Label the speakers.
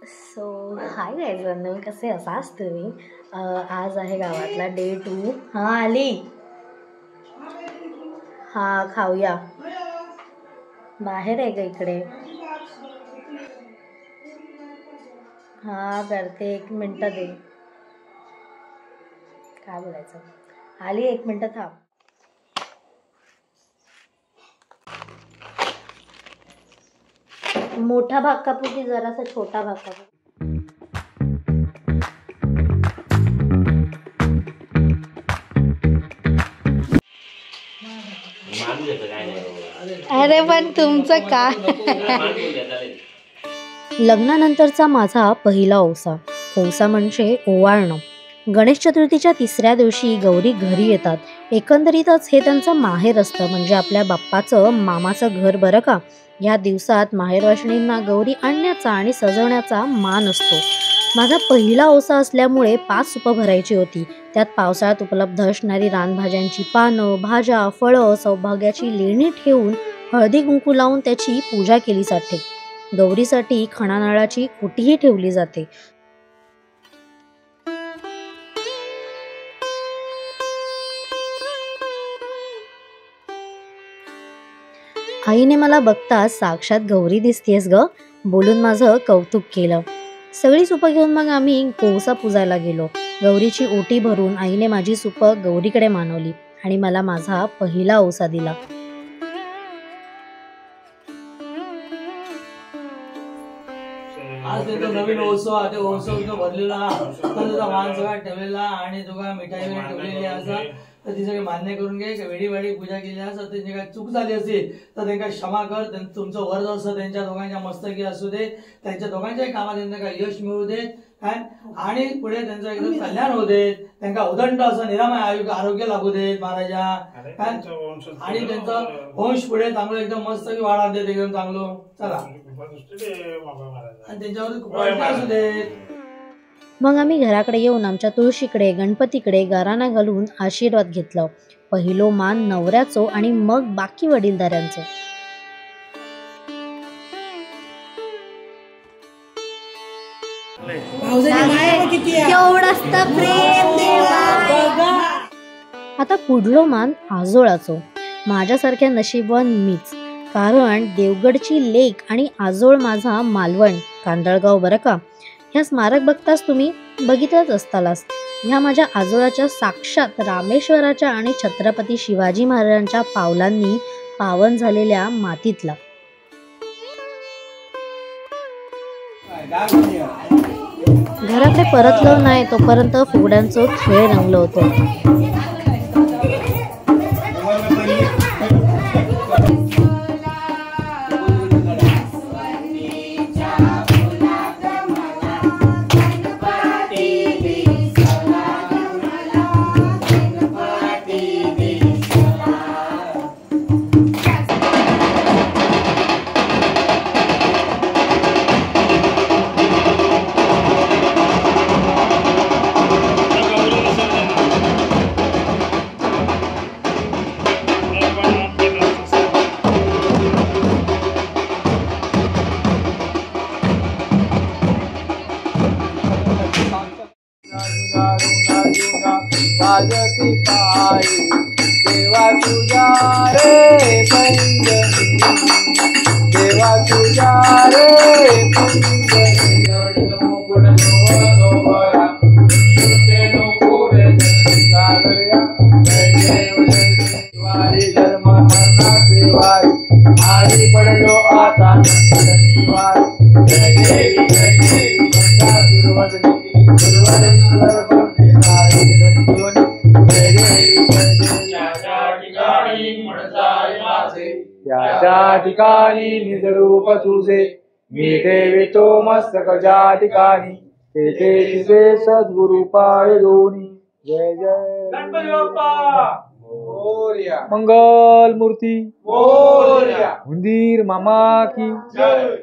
Speaker 1: So हाय गायजांनो, कसे असाच तुम्ही? आज आहे गावातला डे 2. हां आली. हां खाऊया. बाहेर आहे का इकडे? हां करते, 1 मिनटं दे. काय बोलायचं? आली, 1 मिनटं थांब. मोठा भाग कापू की जरासा छोटा भाग कापू? अरे पण तुमचं काय? लग्नानंतरचा माझा पहिला ओसा म्हणजे ओवाळणं. गणेश चतुर्थीच्या 3ऱ्या दिवशी गौरी घरी येतात. एकंदरीतच हे त्यांचं माहेर असतं, म्हणजे आपल्या बाप्पाचं मामाचं घर बरं का. या दिवसात माहेरवाशिणींना गौरी आणण्याचा आणि सजवण्याचा मान असतो. माझा पहिला ओसा असल्यामुळे 5 सुपं भरायची होती. त्यात पावसाळ्यात उपलब्ध असणारी रानभाज्यांची पानं, भाज्या, फळं, सौभाग्याची लेणी ठेवून हळदी कुंकू लावून त्याची पूजा केली जाते. गौरीसाठी खणानारळाची ओटीही ठेवली जाते. आईने मला बघताच साक्षात गौरी दिसतेस ग बोलून माझं कौतुक केलं. सगळी सुपं घेऊन मग आम्ही कोळसा पुजायला गेलो. गौरीची ओटी भरून आईने माझी सुपं गौरीकडे मानवली आणि मला माझा पहिला ओसा दिला.
Speaker 2: आज तो नवीन ओसो ते ओसो भरलेला तुझा मान सगळा ठेवलेला आणि तुझा मिठाई ठेवलेली असा तर ती सगळी मान्य करून घे. वेळी पूजा केली असं त्यांची काय चूक झाली असेल तर त्यांना क्षमा कर. तुमचं वर्ज असं त्यांच्या दोघांच्या मस्तकी असू दे. त्यांच्या दोघांच्याही कामात त्यांना काय यश मिळू देत काय आणि पुढे त्यांचं एकदम कल्याण होऊ देत. त्यांना उदंड असं निरामय आरोग्य लागू देत महाराजा काय आणि त्यांचं वंश पुढे चांगलं एकदम मस्त वाढा देत एकदम चांगलं. चला आणि त्यांच्यावर कृपा असू देत.
Speaker 1: मग आम्ही घराकडे येऊन आमच्या तुळशीकडे गणपतीकडे गाराणा घालून आशीर्वाद घेतला. पहिलो मान नवऱ्याचो आणि मग बाकी वडीलधाऱ्यांचो. आता पुढलो मान आजोळाचो. माझ्यासारख्या नशीबवान मीच, कारण देवगडची लेक आणि आजोळ माझा मालवण कांदळगाव बरं का. ह्या स्मारक बघताच तुम्ही बघितलंच असतालाच. ह्या माझ्या आजोळाच्या साक्षात रामेश्वराच्या आणि छत्रपती शिवाजी महाराजांच्या पावलांनी पावन झालेल्या मातीतला. घराकडे परतलो नाही तोपर्यंत फुगड्यांचो खेळ रंगलो होतो.
Speaker 2: वाजती पायी देवा तुझ्या रे पैंजणी, देवा तुझ्या रे पैंजणी. मुकुट डोळा दिवाळी धर्म मरणाचे वारी आधी पडलो आता शनिवार. जय देवी जय देवी त्या ठिकाणी निजरूप तुझे मी ठेवितो मस्तक ज्या ठिकाणी तेथे तिथे सद्गुरु पाय दोन्ही. जय जय गणपती बाप्पा मोरया. मंगल मूर्ती मोरया. उंदीर मामा की जय.